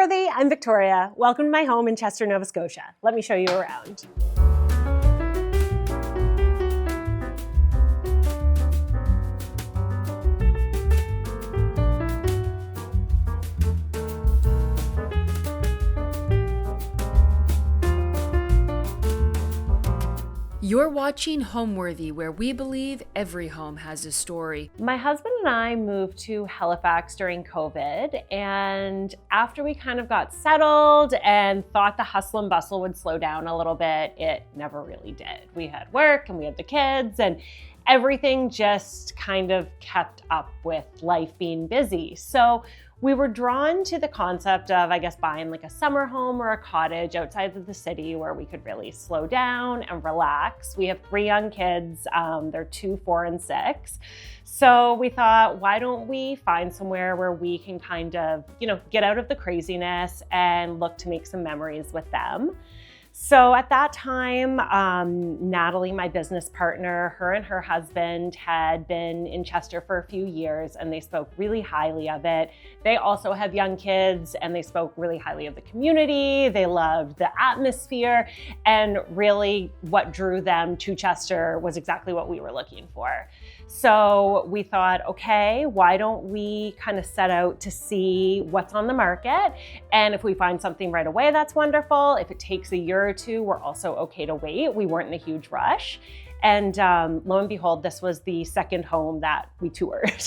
Homeworthy, I'm Victoria. Welcome to my home in Chester, Nova Scotia. Let me show you around. You're watching Homeworthy, where we believe every home has a story. My husband and I moved to Halifax during COVID, and after we kind of got settled and thought the hustle and bustle would slow down a little bit, it never really did. We had work and we had the kids, and everything just kind of kept up with life being busy. So we were drawn to the concept of, I guess, buying like a summer home or a cottage outside of the city where we could really slow down and relax. We have 3 young kids. They're 2, 4, and 6. So we thought, why don't we find somewhere where we can kind of, get out of the craziness and look to make some memories with them. So at that time, Natalie, my business partner, her and her husband had been in Chester for a few years, and they spoke really highly of it. They also have young kids, and they spoke really highly of the community. They loved the atmosphere, and really what drew them to Chester was exactly what we were looking for. So we thought, okay, why don't we kind of set out to see what's on the market? And if we find something right away, that's wonderful. If it takes a year or 2, we're also okay to wait. We weren't in a huge rush. And lo and behold, this was the second home that we toured.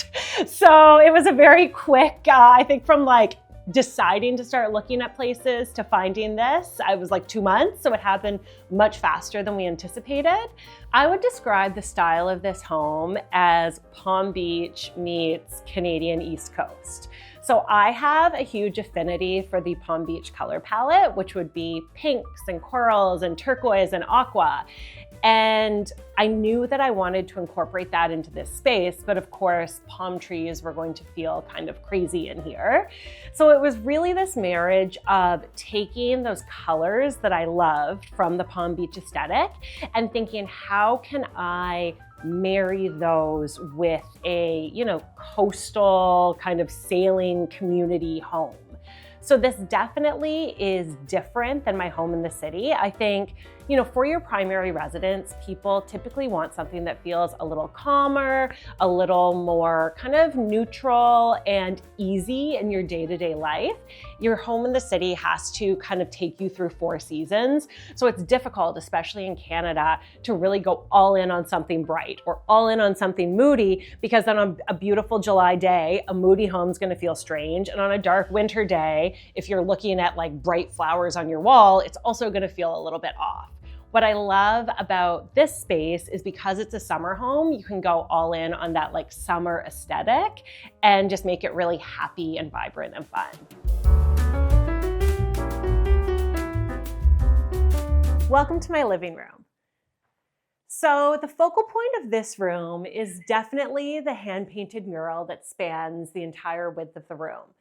So it was a very quick, I think from like deciding to start looking at places to finding this, I was like 2 months. So it happened much faster than we anticipated. I would describe the style of this home as Palm Beach meets Canadian East Coast. So I have a huge affinity for the Palm Beach color palette, which would be pinks and corals and turquoise and aqua. And I knew that I wanted to incorporate that into this space, but of course, palm trees were going to feel kind of crazy in here. So it was really this marriage of taking those colors that I loved from the Palm Beach aesthetic and thinking, how can I marry those with a, coastal kind of sailing community home? So this definitely is different than my home in the city. I think, for your primary residence, people typically want something that feels a little calmer, a little more kind of neutral and easy in your day-to-day life. Your home in the city has to kind of take you through 4 seasons. So it's difficult, especially in Canada, to really go all in on something bright or all in on something moody, because then on a beautiful July day, a moody home's gonna feel strange. And on a dark winter day, if you're looking at like bright flowers on your wall, it's also gonna feel a little bit off. What I love about this space is because it's a summer home, you can go all in on that like summer aesthetic and just make it really happy and vibrant and fun. Welcome to my living room. So the focal point of this room is definitely the hand-painted mural that spans the entire width of the room.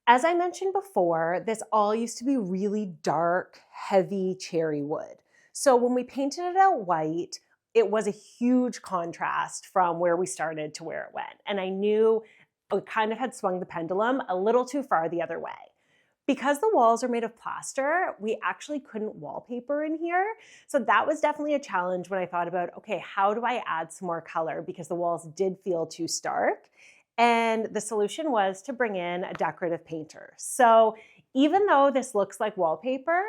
As I mentioned before, this all used to be really dark, heavy cherry wood. So when we painted it out white, it was a huge contrast from where we started to where it went. And I knew it kind of had swung the pendulum a little too far the other way. Because the walls are made of plaster, we actually couldn't wallpaper in here. So that was definitely a challenge when I thought about, okay, how do I add some more color? Because the walls did feel too stark. And the solution was to bring in a decorative painter. So even though this looks like wallpaper,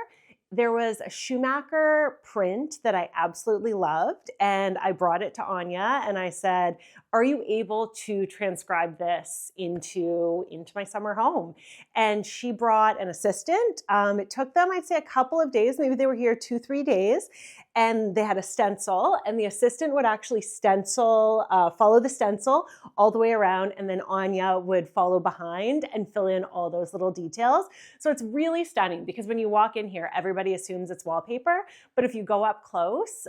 there was a Schumacher print that I absolutely loved, and I brought it to Anya and I said, are you able to transcribe this into my summer home? And she brought an assistant. It took them, I'd say, a couple of days. Maybe they were here 2-3 days, and they had a stencil, and the assistant would actually follow the stencil all the way around, and then Anya would follow behind and fill in all those little details. So it's really stunning, because when you walk in here, everybody assumes it's wallpaper, but if you go up close,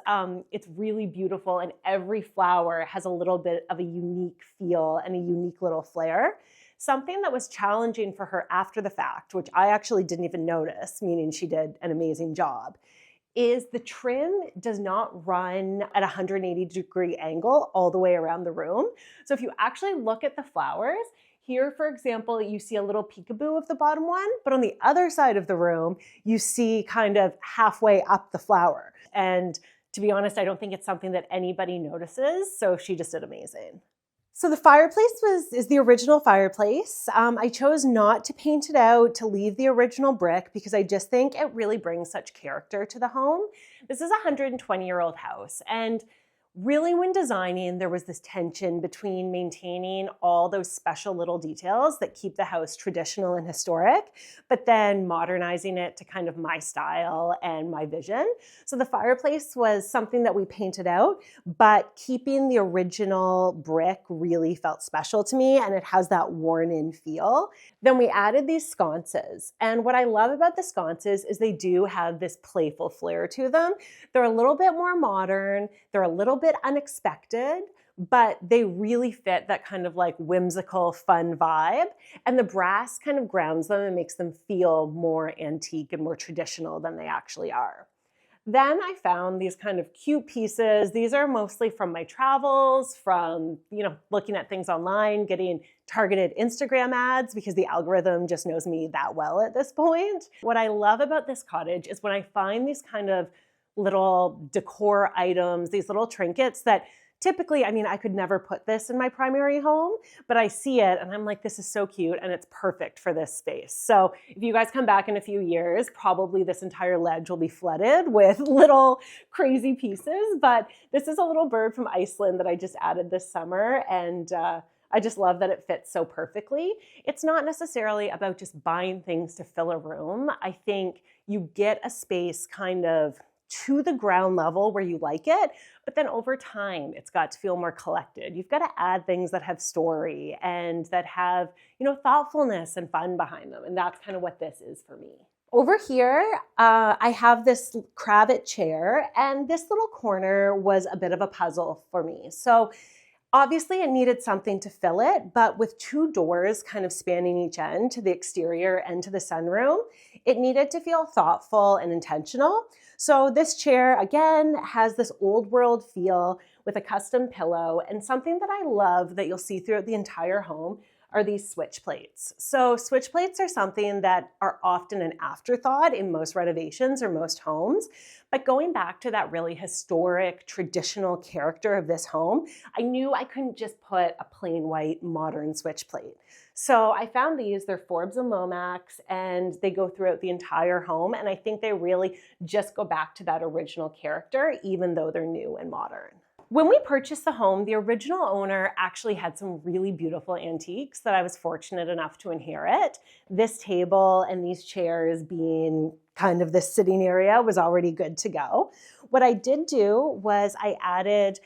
it's really beautiful, and every flower has a little bit of a unique feel and a unique little flair. Something that was challenging for her after the fact, which I actually didn't even notice, meaning she did an amazing job, is the trim does not run at a 180-degree angle all the way around the room. So if you actually look at the flowers, Here, for example, you see a little peekaboo of the bottom one, but on the other side of the room, you see kind of halfway up the flower. And to be honest, I don't think it's something that anybody notices, so she just did amazing. So the fireplace is the original fireplace. I chose not to paint it out, to leave the original brick, because I just think it really brings such character to the home. This is a 120-year-old house, and really when designing, there was this tension between maintaining all those special little details that keep the house traditional and historic, but then modernizing it to kind of my style and my vision. So the fireplace was something that we painted out, but keeping the original brick really felt special to me, and it has that worn-in feel. Then we added these sconces, and what I love about the sconces is they do have this playful flair to them. They're a little bit more modern, they're a little bit unexpected, but they really fit that kind of like whimsical, fun vibe. And the brass kind of grounds them and makes them feel more antique and more traditional than they actually are. Then I found these kind of cute pieces. These are mostly from my travels, from, looking at things online, getting targeted Instagram ads, because the algorithm just knows me that well at this point. What I love about this cottage is when I find these kind of little decor items, these little trinkets that typically, I could never put this in my primary home, but I see it and I'm like, this is so cute and it's perfect for this space. So if you guys come back in a few years, probably this entire ledge will be flooded with little crazy pieces, but this is a little bird from Iceland that I just added this summer, and I just love that it fits so perfectly. It's not necessarily about just buying things to fill a room. I think you get a space kind of to the ground level where you like it, but then over time, it's got to feel more collected. You've got to add things that have story and that have, thoughtfulness and fun behind them. And that's kind of what this is for me. Over here, I have this cravat chair, and this little corner was a bit of a puzzle for me. So obviously it needed something to fill it, but with two doors kind of spanning each end to the exterior and to the sunroom, it needed to feel thoughtful and intentional. So this chair, again, has this old world feel with a custom pillow, and something that I love that you'll see throughout the entire home are these switch plates. So switch plates are something that are often an afterthought in most renovations or most homes. But going back to that really historic, traditional character of this home, I knew I couldn't just put a plain white modern switch plate. So I found these, they're Forbes and Lomax, and they go throughout the entire home. And I think they really just go back to that original character, even though they're new and modern. When we purchased the home, the original owner actually had some really beautiful antiques that I was fortunate enough to inherit. This table and these chairs being kind of this sitting area was already good to go. What I did do was I added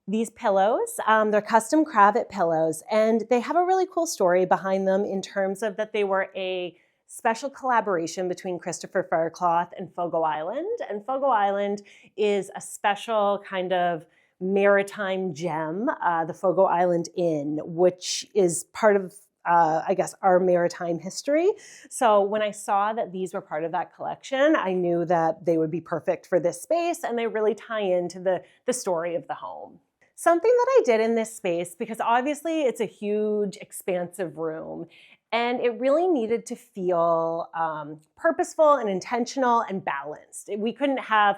these pillows. They're custom cravat pillows, and they have a really cool story behind them in terms of that they were a special collaboration between Christopher Faircloth and Fogo Island. And Fogo Island is a special kind of maritime gem, the Fogo Island Inn, which is part of, our maritime history. So when I saw that these were part of that collection, I knew that they would be perfect for this space, and they really tie into the story of the home. Something that I did in this space, because obviously it's a huge, expansive room, and it really needed to feel purposeful and intentional and balanced. We couldn't have,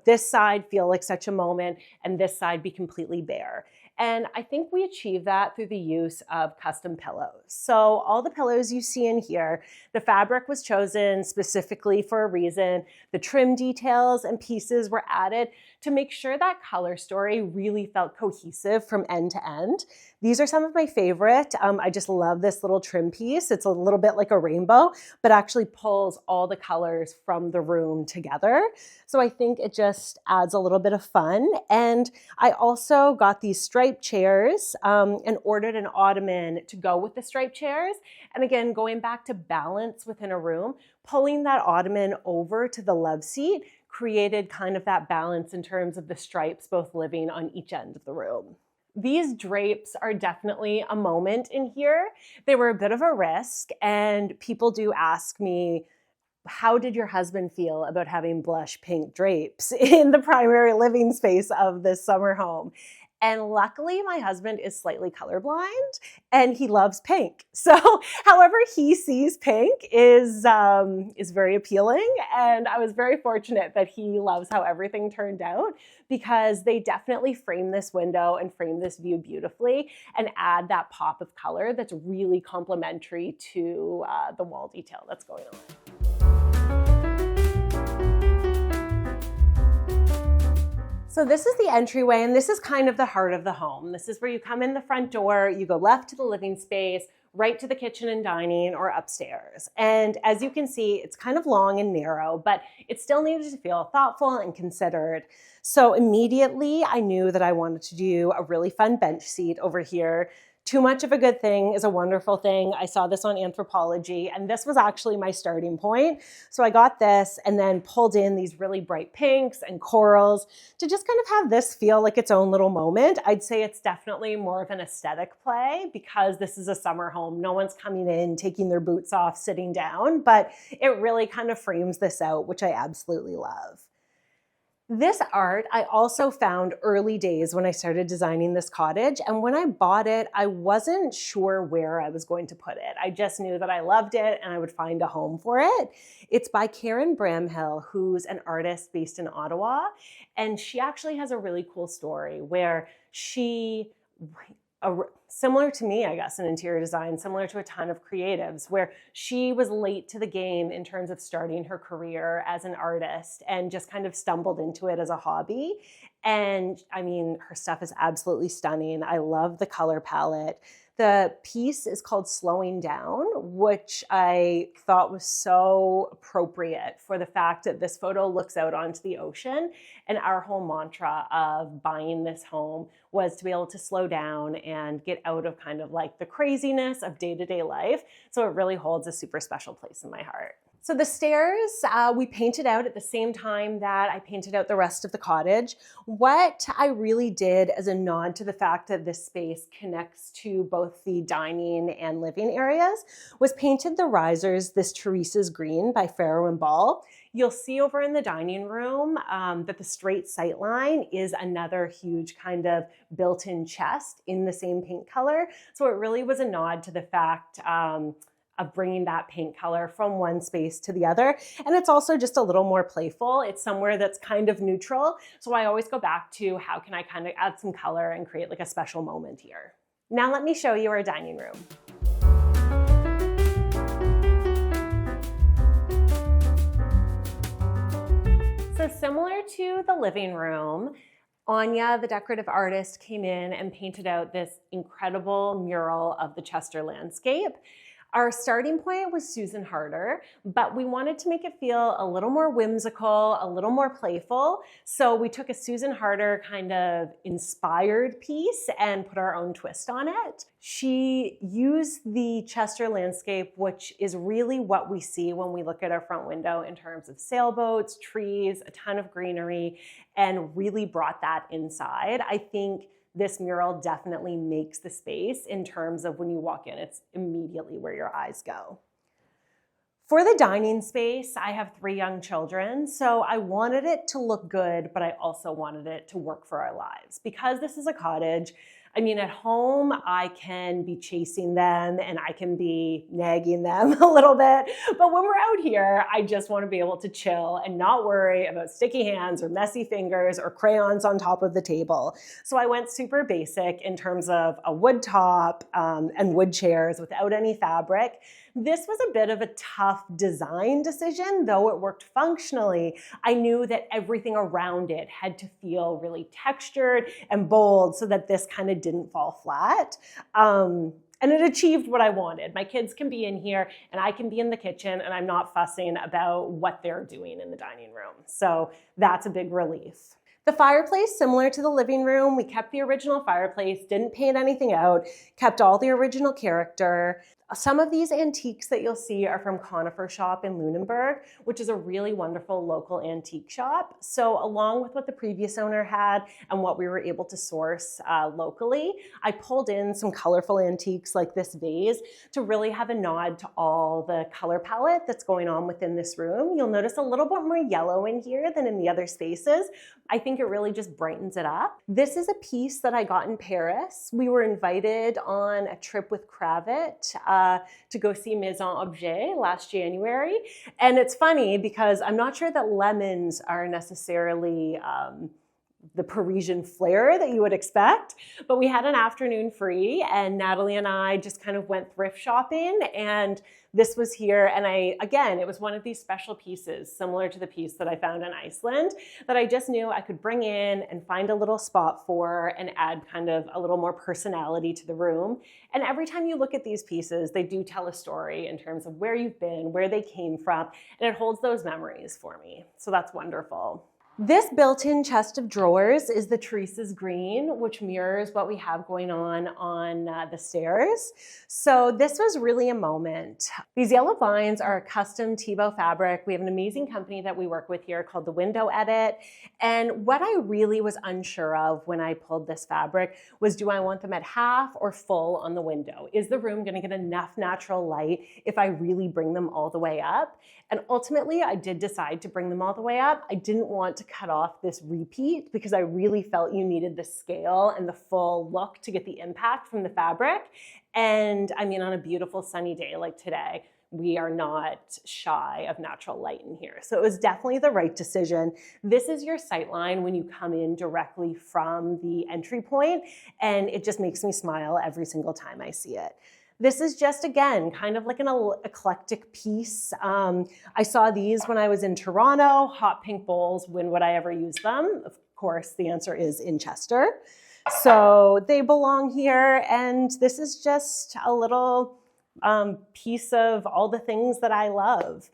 this side feel like such a moment and this side be completely bare. And I think we achieved that through the use of custom pillows. So all the pillows you see in here, the fabric was chosen specifically for a reason. The trim details and pieces were added to make sure that color story really felt cohesive from end to end. These are some of my favorite. I just love this little trim piece. It's a little bit like a rainbow, but actually pulls all the colors from the room together. So I think it just adds a little bit of fun. And I also got these striped chairs and ordered an ottoman to go with the striped chairs. And again, going back to balance within a room, pulling that ottoman over to the love seat created kind of that balance in terms of the stripes both living on each end of the room. These drapes are definitely a moment in here. They were a bit of a risk, and people do ask me, how did your husband feel about having blush pink drapes in the primary living space of this summer home? And luckily, my husband is slightly colorblind and he loves pink. So however he sees pink is very appealing. And I was very fortunate that he loves how everything turned out, because they definitely frame this window and frame this view beautifully and add that pop of color that's really complementary to the wall detail that's going on. So this is the entryway, and this is kind of the heart of the home. This is where you come in the front door, you go left to the living space, right to the kitchen and dining, or upstairs. And as you can see, it's kind of long and narrow, but it still needed to feel thoughtful and considered. So immediately I knew that I wanted to do a really fun bench seat over here. Too much of a good thing is a wonderful thing. I saw this on Anthropology, and this was actually my starting point. So I got this and then pulled in these really bright pinks and corals to just kind of have this feel like its own little moment. I'd say it's definitely more of an aesthetic play because this is a summer home. No one's coming in, taking their boots off, sitting down, but it really kind of frames this out, which I absolutely love. This art I also found early days when I started designing this cottage, and when I bought it, I wasn't sure where I was going to put it. I just knew that I loved it and I would find a home for it. It's by Karen Bramhill, who's an artist based in Ottawa, and she actually has a really cool story where she, similar to me, I guess, in interior design, similar to a ton of creatives, where she was late to the game in terms of starting her career as an artist and just kind of stumbled into it as a hobby. And I mean, her stuff is absolutely stunning. I love the color palette. The piece is called Slowing Down, which I thought was so appropriate for the fact that this photo looks out onto the ocean. And our whole mantra of buying this home was to be able to slow down and get out of kind of like the craziness of day-to-day life. So it really holds a super special place in my heart. So the stairs, we painted out at the same time that I painted out the rest of the cottage. What I really did as a nod to the fact that this space connects to both the dining and living areas was painted the risers, this Teresa's Green by Farrow and Ball. You'll see over in the dining room that the straight sight line is another huge kind of built-in chest in the same paint color. So it really was a nod to the fact of bringing that paint color from one space to the other. And it's also just a little more playful. It's somewhere that's kind of neutral. So I always go back to how can I kind of add some color and create like a special moment here. Now let me show you our dining room. So similar to the living room, Anya, the decorative artist, came in and painted out this incredible mural of the Chester landscape. Our starting point was Susan Harder, but we wanted to make it feel a little more whimsical, a little more playful. So we took a Susan Harder kind of inspired piece and put our own twist on it. She used the Chester landscape, which is really what we see when we look at our front window in terms of sailboats, trees, a ton of greenery, and really brought that inside. I think this mural definitely makes the space in terms of when you walk in, it's immediately where your eyes go. For the dining space, I have 3 young children, so I wanted it to look good, but I also wanted it to work for our lives. Because this is a cottage, I mean, at home, I can be chasing them and I can be nagging them a little bit. But when we're out here, I just want to be able to chill and not worry about sticky hands or messy fingers or crayons on top of the table. So I went super basic in terms of a wood top and wood chairs without any fabric. This was a bit of a tough design decision, though it worked functionally. I knew that everything around it had to feel really textured and bold so that this kind of didn't fall flat. And it achieved what I wanted. My kids can be in here and I can be in the kitchen and I'm not fussing about what they're doing in the dining room. So that's a big relief. The fireplace, similar to the living room, we kept the original fireplace, didn't paint anything out, kept all the original character. Some of these antiques that you'll see are from Conifer Shop in Lunenburg, which is a really wonderful local antique shop. So along with what the previous owner had and what we were able to source locally, I pulled in some colorful antiques like this vase to really have a nod to all the color palette that's going on within this room. You'll notice a little bit more yellow in here than in the other spaces. I think it really just brightens it up. This is a piece that I got in Paris. We were invited on a trip with Kravit to go see Maison Objet last January. And it's funny because I'm not sure that lemons are necessarily the Parisian flair that you would expect, but we had an afternoon free and Natalie and I just kind of went thrift shopping, and this was here. And again, it was one of these special pieces similar to the piece that I found in Iceland that I just knew I could bring in and find a little spot for and add kind of a little more personality to the room. And every time you look at these pieces, they do tell a story in terms of where you've been, where they came from, and it holds those memories for me. So that's wonderful. This built-in chest of drawers is the Teresa's Green, which mirrors what we have going on the stairs. So this was really a moment. These yellow vines are a custom Thibaut fabric. We have an amazing company that we work with here called The Window Edit. And what I really was unsure of when I pulled this fabric was, do I want them at half or full on the window? Is the room gonna get enough natural light if I really bring them all the way up? And ultimately, I did decide to bring them all the way up. I didn't want to cut off this repeat because I really felt you needed the scale and the full look to get the impact from the fabric. And I mean, on a beautiful sunny day like today, we are not shy of natural light in here. So it was definitely the right decision. This is your sight line when you come in directly from the entry point, and it just makes me smile every single time I see it. This is just, again, kind of like an eclectic piece. I saw these when I was in Toronto, hot pink bowls. When would I ever use them? Of course, the answer is in Chester. So they belong here, and this is just a little piece of all the things that I love.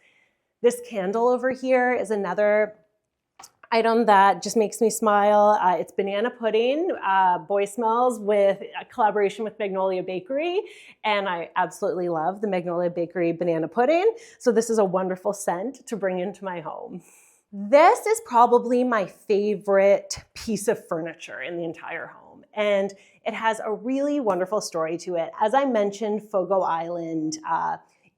This candle over here is another item that just makes me smile. It's banana pudding, Boy Smells, with a collaboration with Magnolia Bakery. And I absolutely love the Magnolia Bakery banana pudding. So this is a wonderful scent to bring into my home. This is probably my favorite piece of furniture in the entire home. And it has a really wonderful story to it. As I mentioned, Fogo Island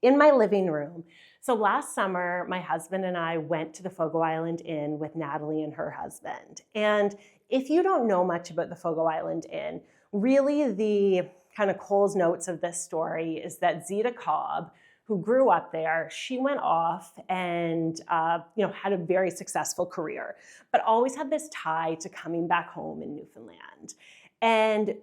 in my living room. So last summer, my husband and I went to the Fogo Island Inn with Natalie and her husband. And if you don't know much about the Fogo Island Inn, really the kind of Cole's notes of this story is that Zita Cobb, who grew up there, she went off and had a very successful career, but always had this tie to coming back home in Newfoundland. And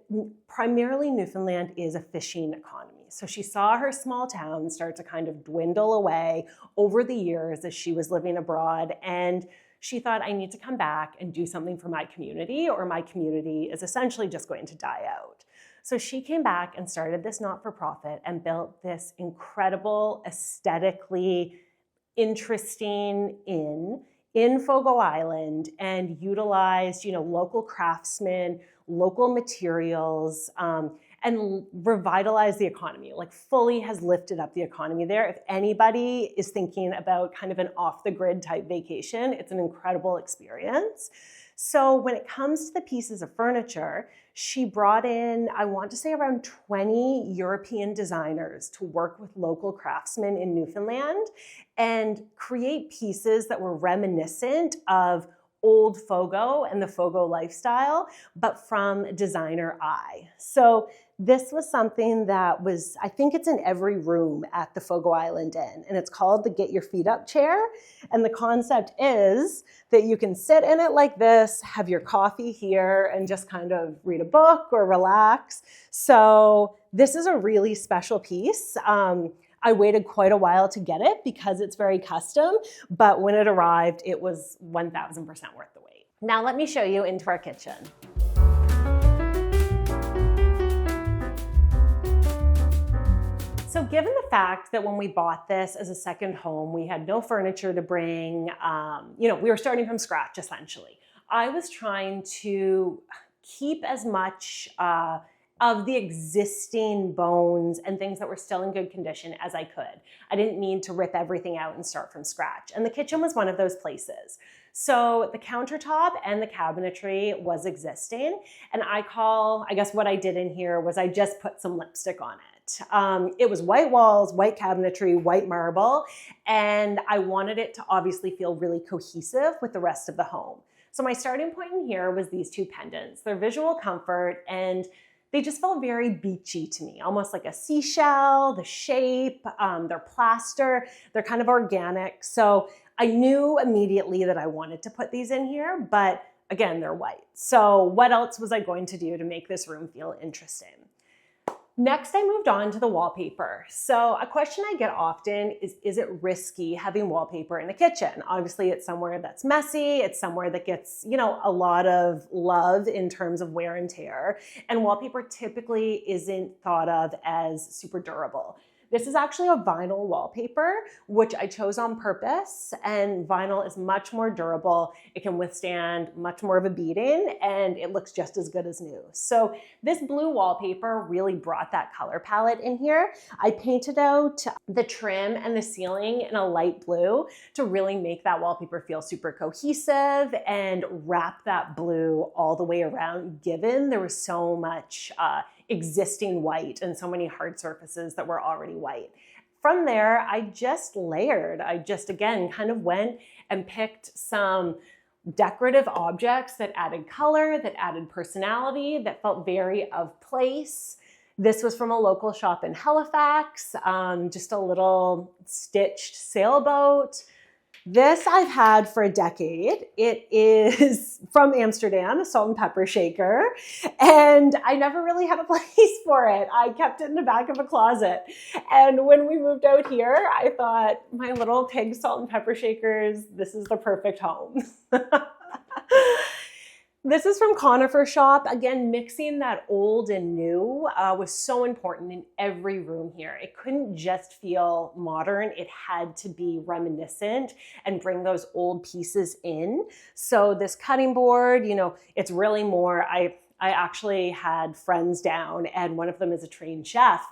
primarily Newfoundland is a fishing economy. So she saw her small town start to kind of dwindle away over the years as she was living abroad. And she thought, I need to come back and do something for my community, or my community is essentially just going to die out. So she came back and started this not-for-profit and built this incredible, aesthetically interesting inn in Fogo Island, and utilized, local craftsmen, local materials, and revitalized the economy, like fully has lifted up the economy there. If anybody is thinking about kind of an off-the-grid type vacation, it's an incredible experience. So when it comes to the pieces of furniture, she brought in, I want to say, around 20 European designers to work with local craftsmen in Newfoundland and create pieces that were reminiscent of old Fogo and the Fogo lifestyle, but from designer eye. So this was something that was, I think it's in every room at the Fogo Island Inn, and it's called the Get Your Feet Up chair. And the concept is that you can sit in it like this, have your coffee here, and just kind of read a book or relax. So this is a really special piece. I waited quite a while to get it because it's very custom, but when it arrived, it was 1,000% worth the wait. Now let me show you into our kitchen. So given the fact that when we bought this as a second home, we had no furniture to bring, we were starting from scratch essentially. I was trying to keep as much of the existing bones and things that were still in good condition as I could. I didn't need to rip everything out and start from scratch. And the kitchen was one of those places. So the countertop and the cabinetry was existing. And I guess what I did in here was I just put some lipstick on it. It was white walls, white cabinetry, white marble, and I wanted it to obviously feel really cohesive with the rest of the home. So my starting point in here was these two pendants. They're visual comfort, and they just felt very beachy to me, almost like a seashell, the shape, they're plaster, they're kind of organic. So I knew immediately that I wanted to put these in here, but again, they're white. So what else was I going to do to make this room feel interesting? Next, I moved on to the wallpaper. So a question I get often is it risky having wallpaper in a kitchen? Obviously, it's somewhere that's messy. It's somewhere that gets, a lot of love in terms of wear and tear. And wallpaper typically isn't thought of as super durable. This is actually a vinyl wallpaper, which I chose on purpose, and vinyl is much more durable. It can withstand much more of a beating, and it looks just as good as new. So this blue wallpaper really brought that color palette in here. I painted out the trim and the ceiling in a light blue to really make that wallpaper feel super cohesive and wrap that blue all the way around, given there was so much existing white and so many hard surfaces that were already white. From there, I just layered. I just, again, kind of went and picked some decorative objects that added color, that added personality, that felt very of place. This was from a local shop in Halifax, just a little stitched sailboat. This I've had for a decade. It is from Amsterdam, a salt and pepper shaker, and I never really had a place for it. I kept it in the back of a closet. And when we moved out here, I thought, my little pig salt and pepper shakers, this is the perfect home. This is from Conifer Shop. Again, mixing that old and new was so important in every room here. It couldn't just feel modern. It had to be reminiscent and bring those old pieces in. So this cutting board, it's really more, I actually had friends down, and one of them is a trained chef.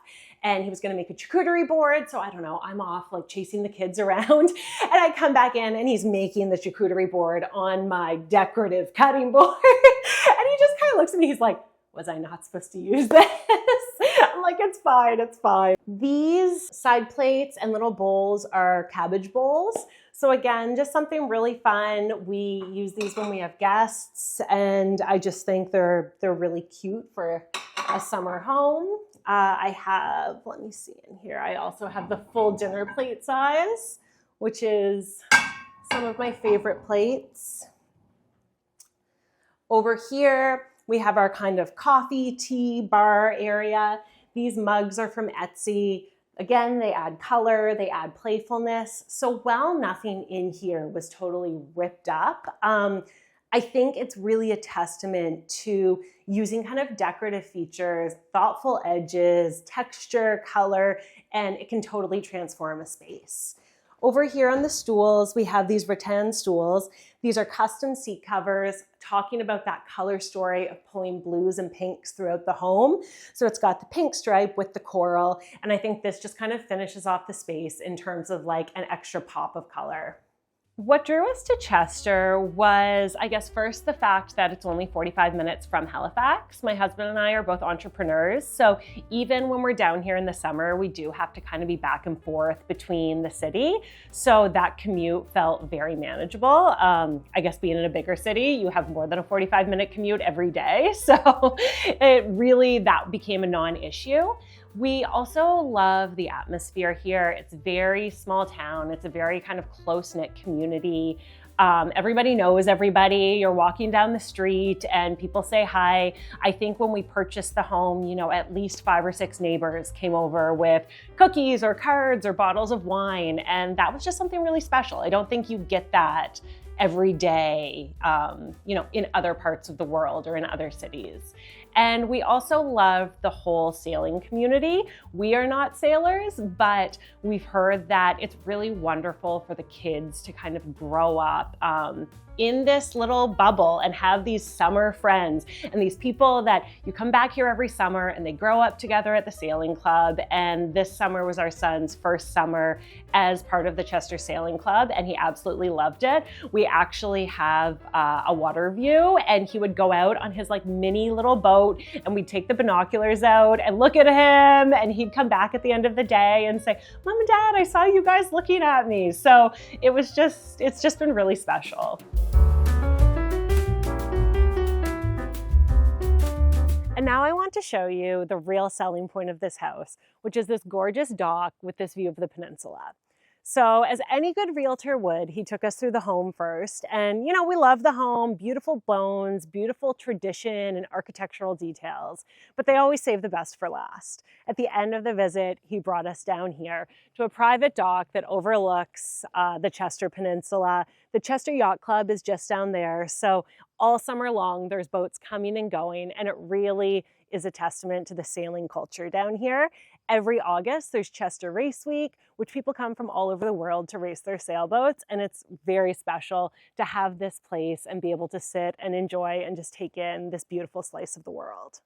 And he was going to make a charcuterie board. So I don't know, I'm off like chasing the kids around. And I come back in and he's making the charcuterie board on my decorative cutting board. And he just kind of looks at me. He's like, was I not supposed to use this? I'm like, it's fine, it's fine. These side plates and little bowls are cabbage bowls. So again, just something really fun. We use these when we have guests, and I just think they're really cute for a summer home. I have, let me see in here, I also have the full dinner plate size, which is some of my favorite plates. Over here, we have our kind of coffee, tea, bar area. These mugs are from Etsy. Again, they add color, they add playfulness. So while nothing in here was totally ripped up, I think it's really a testament to using kind of decorative features, thoughtful edges, texture, color, and it can totally transform a space. Over here on the stools, we have these rattan stools. These are custom seat covers, talking about that color story of pulling blues and pinks throughout the home. So it's got the pink stripe with the coral, and I think this just kind of finishes off the space in terms of like an extra pop of color. What drew us to Chester was, I guess, first the fact that it's only 45 minutes from Halifax. My husband and I are both entrepreneurs, so even when we're down here in the summer, we do have to kind of be back and forth between the city. So that commute felt very manageable. I guess being in a bigger city, you have more than a 45-minute commute every day. So that became a non-issue. We also love the atmosphere here. It's a very small town. It's a very kind of close-knit community. Everybody knows everybody. You're walking down the street and people say hi. I think when we purchased the home, at least 5 or 6 neighbors came over with cookies or cards or bottles of wine. And that was just something really special. I don't think you get that every day, in other parts of the world or in other cities. And we also love the whole sailing community. We are not sailors, but we've heard that it's really wonderful for the kids to kind of grow up in this little bubble and have these summer friends and these people that you come back here every summer and they grow up together at the sailing club. And this summer was our son's first summer as part of the Chester Sailing Club, and he absolutely loved it. We actually have a water view, and he would go out on his like mini little boat, and we'd take the binoculars out and look at him, and he'd come back at the end of the day and say, "Mom and Dad, I saw you guys looking at me." So it's just been really special. And now I want to show you the real selling point of this house, which is this gorgeous dock with this view of the peninsula. So as any good realtor would, he took us through the home first. And, we love the home, beautiful bones, beautiful tradition and architectural details, but they always save the best for last. At the end of the visit, he brought us down here to a private dock that overlooks the Chester Peninsula. The Chester Yacht Club is just down there. So all summer long, there's boats coming and going, and it really is a testament to the sailing culture down here. Every August, there's Chester Race Week, which people come from all over the world to race their sailboats, and it's very special to have this place and be able to sit and enjoy and just take in this beautiful slice of the world.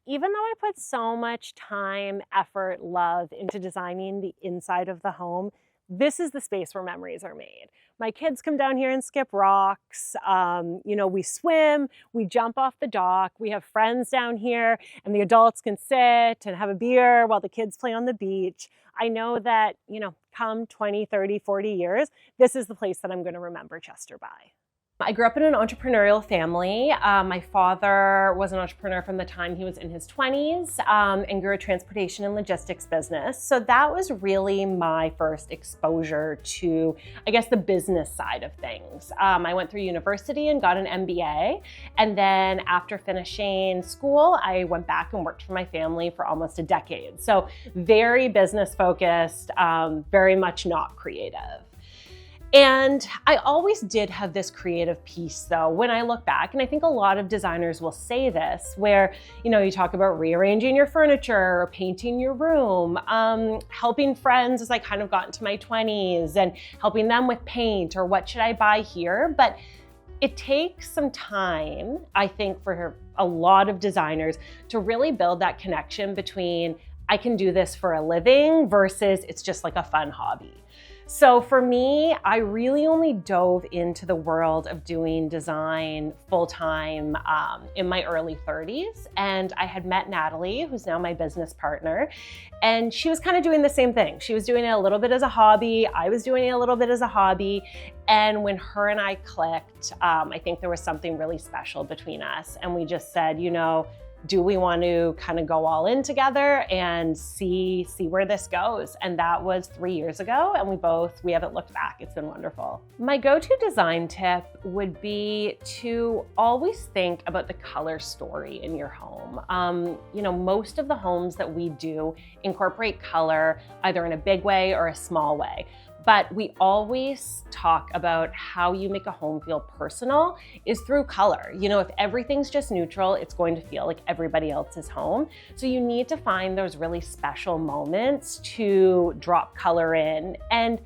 Even though I put so much time, effort, love into designing the inside of the home, this is the space where memories are made. My kids come down here and skip rocks. We swim, we jump off the dock. We have friends down here, and the adults can sit and have a beer while the kids play on the beach. I know that, come 20, 30, 40 years, this is the place that I'm going to remember Chester by. I grew up in an entrepreneurial family. My father was an entrepreneur from the time he was in his 20s and grew a transportation and logistics business. So that was really my first exposure to, I guess, the business side of things. I went through university and got an MBA. And then after finishing school, I went back and worked for my family for almost a decade. So very business focused, very much not creative. And I always did have this creative piece though, when I look back, and I think a lot of designers will say this, where, you talk about rearranging your furniture or painting your room, helping friends as I kind of got into my 20s and helping them with paint or what should I buy here. But it takes some time, I think, for a lot of designers to really build that connection between I can do this for a living versus it's just like a fun hobby. So for me, I really only dove into the world of doing design full-time in my early 30s. And I had met Natalie, who's now my business partner, and she was kind of doing the same thing. She was doing it a little bit as a hobby. I was doing it a little bit as a hobby. And when her and I clicked, I think there was something really special between us. And we just said, do we want to kind of go all in together and see where this goes? And that was 3 years ago, and we haven't looked back. It's been wonderful. My go-to design tip would be to always think about the color story in your home. Most of the homes that we do incorporate color either in a big way or a small way. But we always talk about how you make a home feel personal is through color. If everything's just neutral, it's going to feel like everybody else's home. So you need to find those really special moments to drop color in. And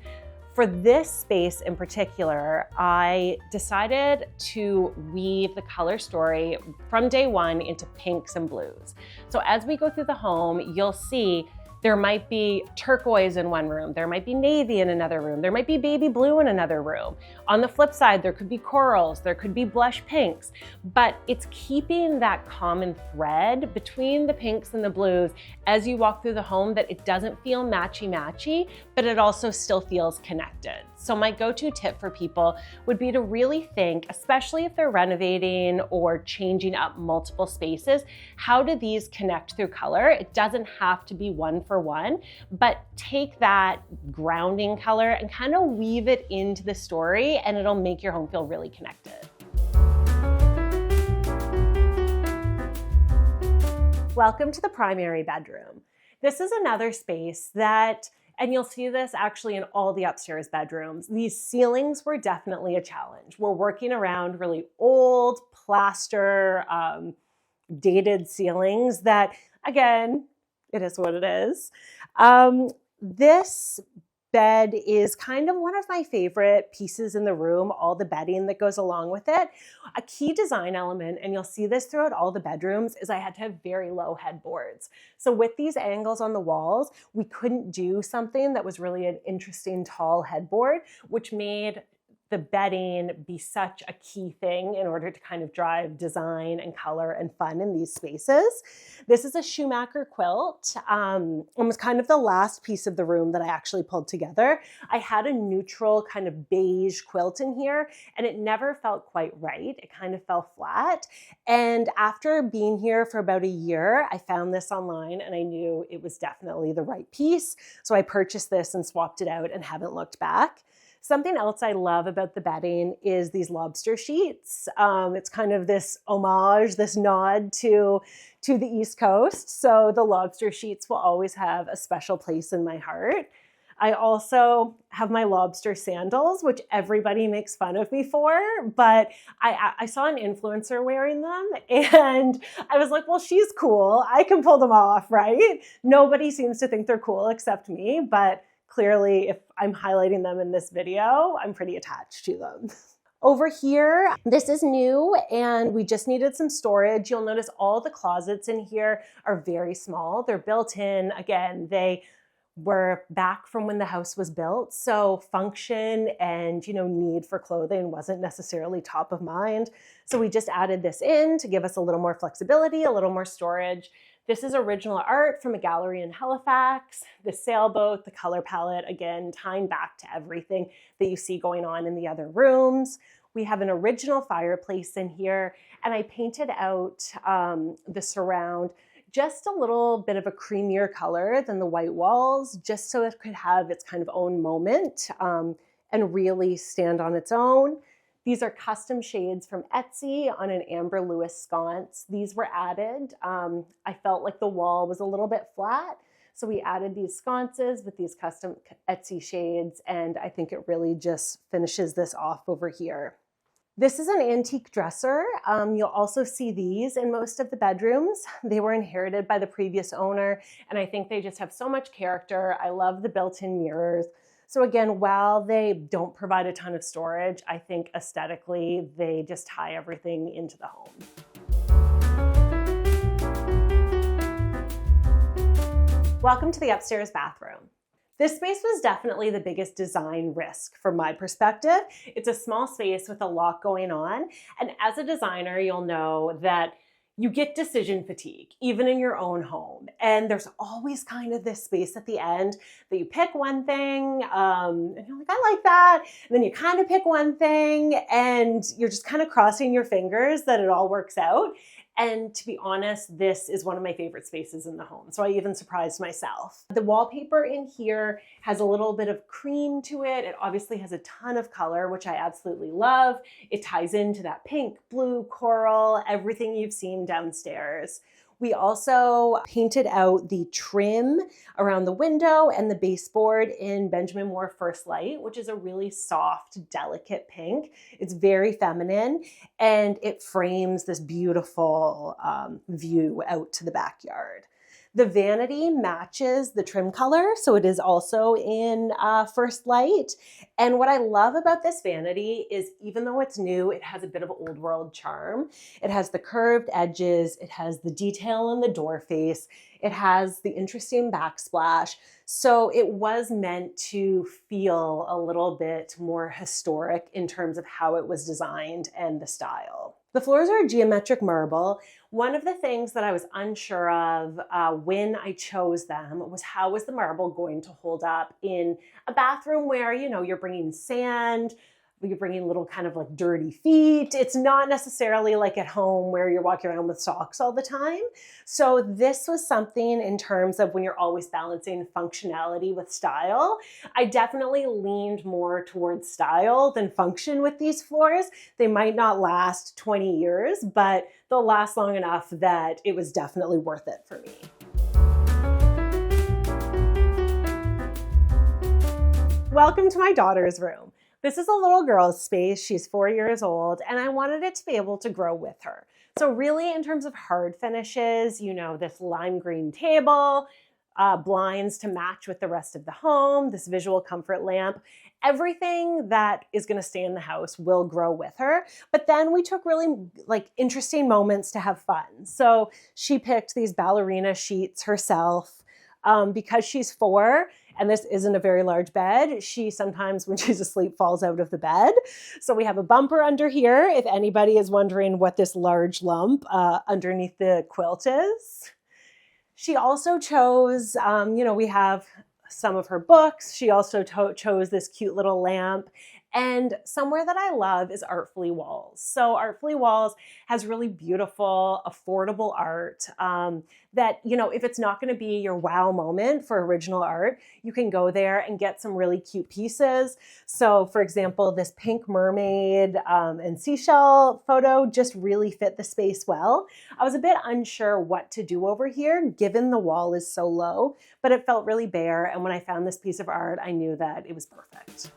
for this space in particular, I decided to weave the color story from day one into pinks and blues. So as we go through the home, you'll see there might be turquoise in one room, there might be navy in another room, there might be baby blue in another room. On the flip side, there could be corals, there could be blush pinks, but it's keeping that common thread between the pinks and the blues as you walk through the home, that it doesn't feel matchy-matchy, but it also still feels connected. So my go-to tip for people would be to really think, especially if they're renovating or changing up multiple spaces, how do these connect through color? It doesn't have to be one for one, but take that grounding color and kind of weave it into the story, and it'll make your home feel really connected. Welcome to the primary bedroom. This is another space that, and you'll see this actually in all the upstairs bedrooms, these ceilings were definitely a challenge. We're working around really old plaster, dated ceilings that, again, it is what it is. This bed is kind of one of my favorite pieces in the room, all the bedding that goes along with it. A key design element, and you'll see this throughout all the bedrooms, is I had to have very low headboards. So with these angles on the walls, we couldn't do something that was really an interesting tall headboard, which made the bedding be such a key thing in order to kind of drive design and color and fun in these spaces. This is a Schumacher quilt. It was kind of the last piece of the room that I actually pulled together. I had a neutral kind of beige quilt in here, and it never felt quite right. It kind of fell flat. And after being here for about a year, I found this online and I knew it was definitely the right piece. So I purchased this and swapped it out and haven't looked back. Something else I love about the bedding is these lobster sheets. It's kind of this homage, this nod to the East Coast. So the lobster sheets will always have a special place in my heart. I also have my lobster sandals, which everybody makes fun of me for, but I saw an influencer wearing them and I was like, well, she's cool. I can pull them off, right? Nobody seems to think they're cool except me, but clearly, if I'm highlighting them in this video, I'm pretty attached to them. Over here, this is new and we just needed some storage. You'll notice all the closets in here are very small. They're built in. Again, they were back from when the house was built. So function and, need for clothing wasn't necessarily top of mind. So we just added this in to give us a little more flexibility, a little more storage. This is original art from a gallery in Halifax. The sailboat, the color palette, again, tying back to everything that you see going on in the other rooms. We have an original fireplace in here, and I painted out the surround just a little bit of a creamier color than the white walls, just so it could have its kind of own moment and really stand on its own. These are custom shades from Etsy on an Amber Lewis sconce. These were added. I felt like the wall was a little bit flat, so we added these sconces with these custom Etsy shades, and I think it really just finishes this off over here. This is an antique dresser. You'll also see these in most of the bedrooms. They were inherited by the previous owner, and I think they just have so much character. I love the built-in mirrors. So again, while they don't provide a ton of storage, I think aesthetically, they just tie everything into the home. Welcome to the upstairs bathroom. This space was definitely the biggest design risk from my perspective. It's a small space with a lot going on. And as a designer, you'll know that you get decision fatigue, even in your own home. And there's always kind of this space at the end that you pick one thing, and you're like, I like that. And then you kind of pick one thing and you're just kind of crossing your fingers that it all works out. And to be honest, this is one of my favorite spaces in the home. So I even surprised myself. The wallpaper in here has a little bit of cream to it. It obviously has a ton of color, which I absolutely love. It ties into that pink, blue, coral, everything you've seen downstairs. We also painted out the trim around the window and the baseboard in Benjamin Moore First Light, which is a really soft, delicate pink. It's very feminine and it frames this beautiful view out to the backyard. The vanity matches the trim color, so it is also in First Light. And what I love about this vanity is even though it's new, it has a bit of old world charm. It has the curved edges, it has the detail in the door face, it has the interesting backsplash. So it was meant to feel a little bit more historic in terms of how it was designed and the style. The floors are geometric marble. One of the things that I was unsure of when I chose them was how was the marble going to hold up in a bathroom where, you're bringing sand, you're bringing little kind of like dirty feet. It's not necessarily like at home where you're walking around with socks all the time. So this was something in terms of when you're always balancing functionality with style. I definitely leaned more towards style than function with these floors. They might not last 20 years, but they'll last long enough that it was definitely worth it for me. Welcome to my daughter's room. This is a little girl's space. She's 4 years old, and I wanted it to be able to grow with her. So really, in terms of hard finishes, this lime green table, blinds to match with the rest of the home, this visual comfort lamp. Everything that is going to stay in the house will grow with her. But then we took really like interesting moments to have fun. So she picked these ballerina sheets herself. Because she's 4 and this isn't a very large bed, she sometimes when she's asleep falls out of the bed. So we have a bumper under here if anybody is wondering what this large lump underneath the quilt is. She also chose, we have some of her books. She also chose this cute little lamp. And somewhere that I love is Artfully Walls. So Artfully Walls has really beautiful, affordable art that, if it's not going to be your wow moment for original art, you can go there and get some really cute pieces. So for example, this pink mermaid and seashell photo just really fit the space well. I was a bit unsure what to do over here, given the wall is so low, but it felt really bare. And when I found this piece of art, I knew that it was perfect.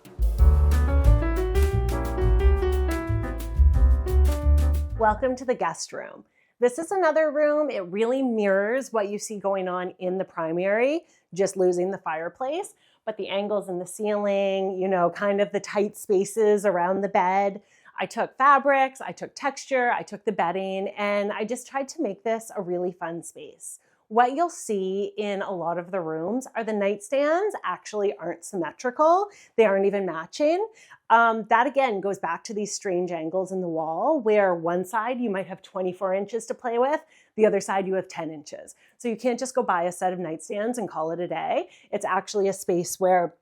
Welcome to the guest room. This is another room. It really mirrors what you see going on in the primary, just losing the fireplace, but the angles in the ceiling, kind of the tight spaces around the bed. I took fabrics, I took texture, I took the bedding, and I just tried to make this a really fun space. What you'll see in a lot of the rooms are the nightstands actually aren't symmetrical. They aren't even matching. That again goes back to these strange angles in the wall where one side you might have 24 inches to play with, the other side you have 10 inches. So you can't just go buy a set of nightstands and call it a day. It's actually a space where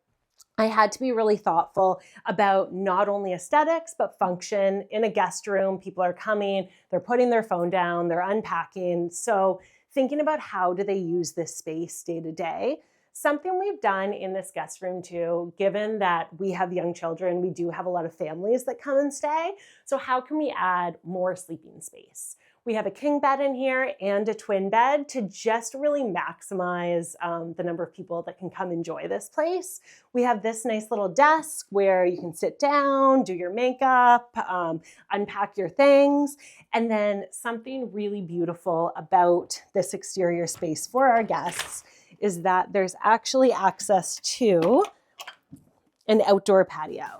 I had to be really thoughtful about not only aesthetics, but function. In a guest room, people are coming, they're putting their phone down, they're unpacking. So thinking about how do they use this space day to day. Something we've done in this guest room too, given that we have young children, we do have a lot of families that come and stay. So how can we add more sleeping space? We have a king bed in here and a twin bed to just really maximize the number of people that can come enjoy this place. We have this nice little desk where you can sit down, do your makeup, unpack your things. And then something really beautiful about this exterior space for our guests is that there's actually access to an outdoor patio.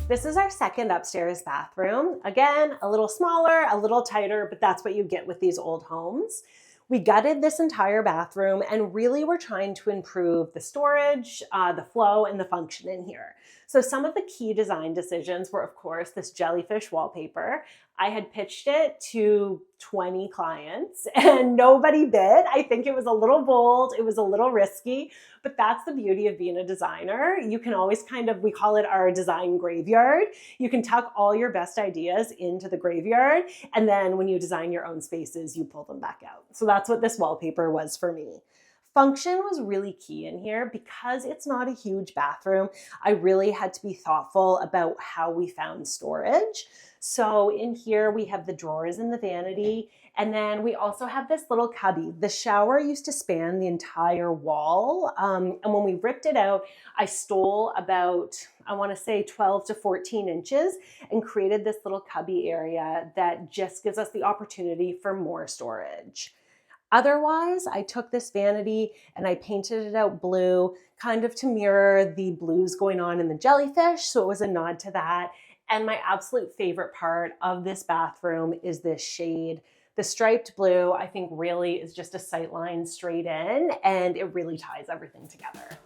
This is our second upstairs bathroom. Again, a little smaller, a little tighter, but that's what you get with these old homes. We gutted this entire bathroom and really we're trying to improve the storage, the flow, and the function in here. So some of the key design decisions were, of course, this jellyfish wallpaper. I had pitched it to 20 clients and nobody bid. I think it was a little bold, it was a little risky, but that's the beauty of being a designer. You can always we call it our design graveyard. You can tuck all your best ideas into the graveyard, and then when you design your own spaces, you pull them back out. So that's what this wallpaper was for me. Function was really key in here because it's not a huge bathroom. I really had to be thoughtful about how we found storage. So in here we have the drawers in the vanity, and then we also have this little cubby. The shower used to span the entire wall, and when we ripped it out, I stole about, I want to say 12 to 14 inches and created this little cubby area that just gives us the opportunity for more storage. Otherwise, I took this vanity and I painted it out blue, kind of to mirror the blues going on in the jellyfish. So it was a nod to that. And my absolute favorite part of this bathroom is this shade. The striped blue, I think really is just a sight line straight in, and it really ties everything together.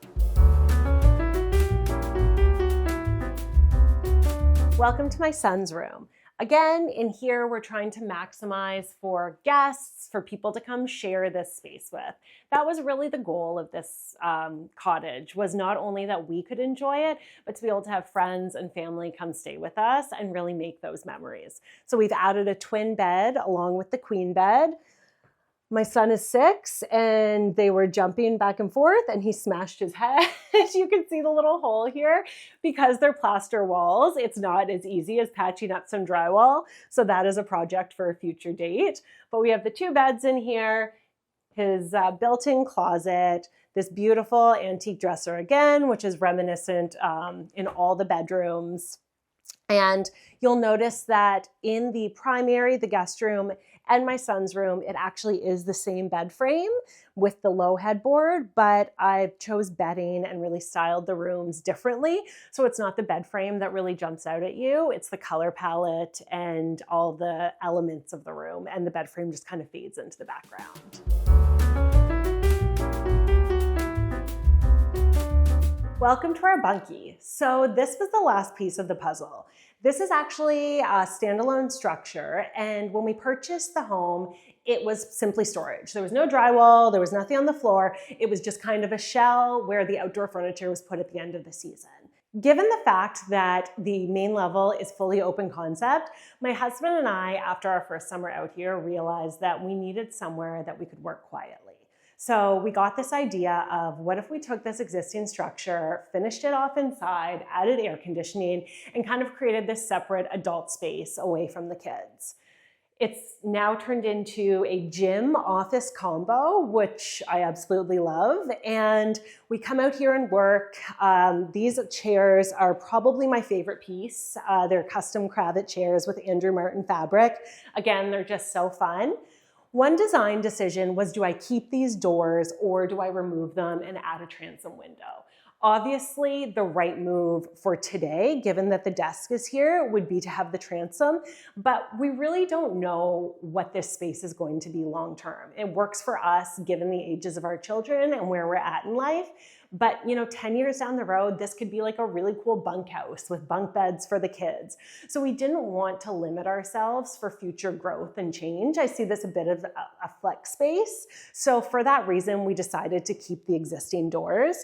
Welcome to my son's room. Again, in here, we're trying to maximize for guests, for people to come share this space with. That was really the goal of this cottage, was not only that we could enjoy it, but to be able to have friends and family come stay with us and really make those memories. So we've added a twin bed along with the queen bed. My son is 6 and they were jumping back and forth and he smashed his head. You can see the little hole here. Because they're plaster walls, it's not as easy as patching up some drywall. So that is a project for a future date. But we have the 2 beds in here, his built-in closet, this beautiful antique dresser again, which is reminiscent in all the bedrooms. And you'll notice that in the primary, the guest room, And my son's room, it actually is the same bed frame with the low headboard, but I chose bedding and really styled the rooms differently. So it's not the bed frame that really jumps out at you. It's the color palette and all the elements of the room, and the bed frame just kind of fades into the background. Welcome to our bunkie. So this was the last piece of the puzzle. This is actually a standalone structure, and when we purchased the home, it was simply storage. There was no drywall, there was nothing on the floor. It was just kind of a shell where the outdoor furniture was put at the end of the season. Given the fact that the main level is fully open concept, my husband and I, after our first summer out here, realized that we needed somewhere that we could work quietly. So we got this idea of what if we took this existing structure, finished it off inside, added air conditioning, and kind of created this separate adult space away from the kids. It's now turned into a gym office combo, which I absolutely love. And we come out here and work. These chairs are probably my favorite piece. They're custom cravat chairs with Andrew Martin fabric. Again, they're just so fun. One design decision was, do I keep these doors or do I remove them and add a transom window? Obviously, the right move for today, given that the desk is here, would be to have the transom, but we really don't know what this space is going to be long term. It works for us given the ages of our children and where we're at in life. But 10 years down the road, this could be like a really cool bunkhouse with bunk beds for the kids. So we didn't want to limit ourselves for future growth and change. I see this a bit of a flex space. So for that reason, we decided to keep the existing doors.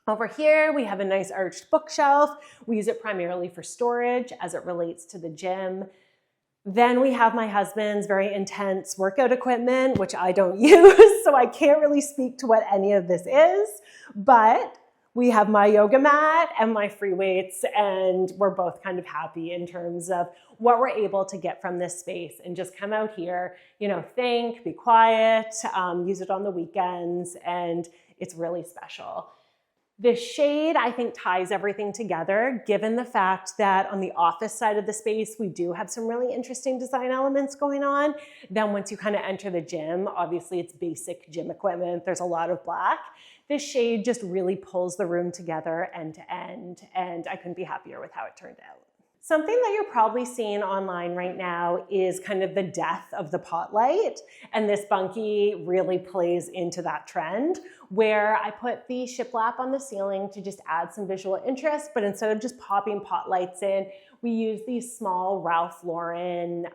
Over here, we have a nice arched bookshelf. We use it primarily for storage as it relates to the gym. Then we have my husband's very intense workout equipment, which I don't use, so I can't really speak to what any of this is, but we have my yoga mat and my free weights, and we're both kind of happy in terms of what we're able to get from this space and just come out here, think, be quiet, use it on the weekends, and it's really special. This shade, I think, ties everything together, given the fact that on the office side of the space, we do have some really interesting design elements going on. Then once you kind of enter the gym, obviously it's basic gym equipment. There's a lot of black. This shade just really pulls the room together end to end, and I couldn't be happier with how it turned out. Something that you're probably seeing online right now is kind of the death of the pot light, and this bunkie really plays into that trend, where I put the shiplap on the ceiling to just add some visual interest, but instead of just popping pot lights in, we use these small Ralph Lauren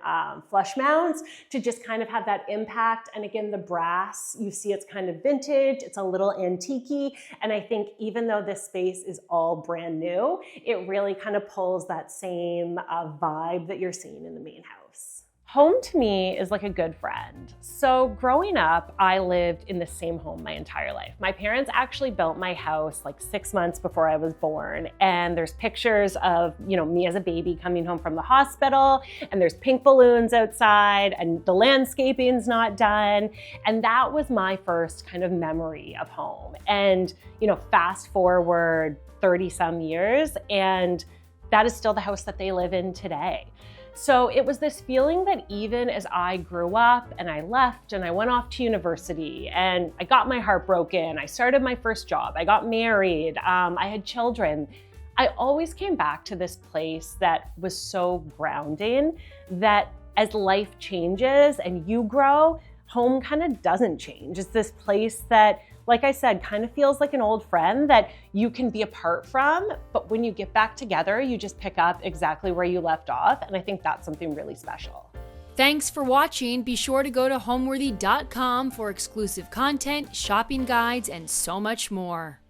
flush mounts to just kind of have that impact. And again, the brass, you see it's kind of vintage, it's a little antique-y, and I think even though this space is all brand new, it really kind of pulls that same vibe that you're seeing in the main house. Home to me is like a good friend. So growing up, I lived in the same home my entire life. My parents actually built my house like 6 months before I was born. And there's pictures of, me as a baby coming home from the hospital, and there's pink balloons outside, and the landscaping's not done. And that was my first kind of memory of home. And, fast forward 30 some years, and that is still the house that they live in today. So it was this feeling that even as I grew up and I left and I went off to university and I got my heart broken, I started my first job, I got married, I had children, I always came back to this place that was so grounding that as life changes and you grow, home kind of doesn't change. It's this place that, like I said, kind of feels like an old friend that you can be apart from, but when you get back together, you just pick up exactly where you left off, and I think that's something really special. Thanks for watching. Be sure to go to homeworthy.com for exclusive content, shopping guides, and so much more.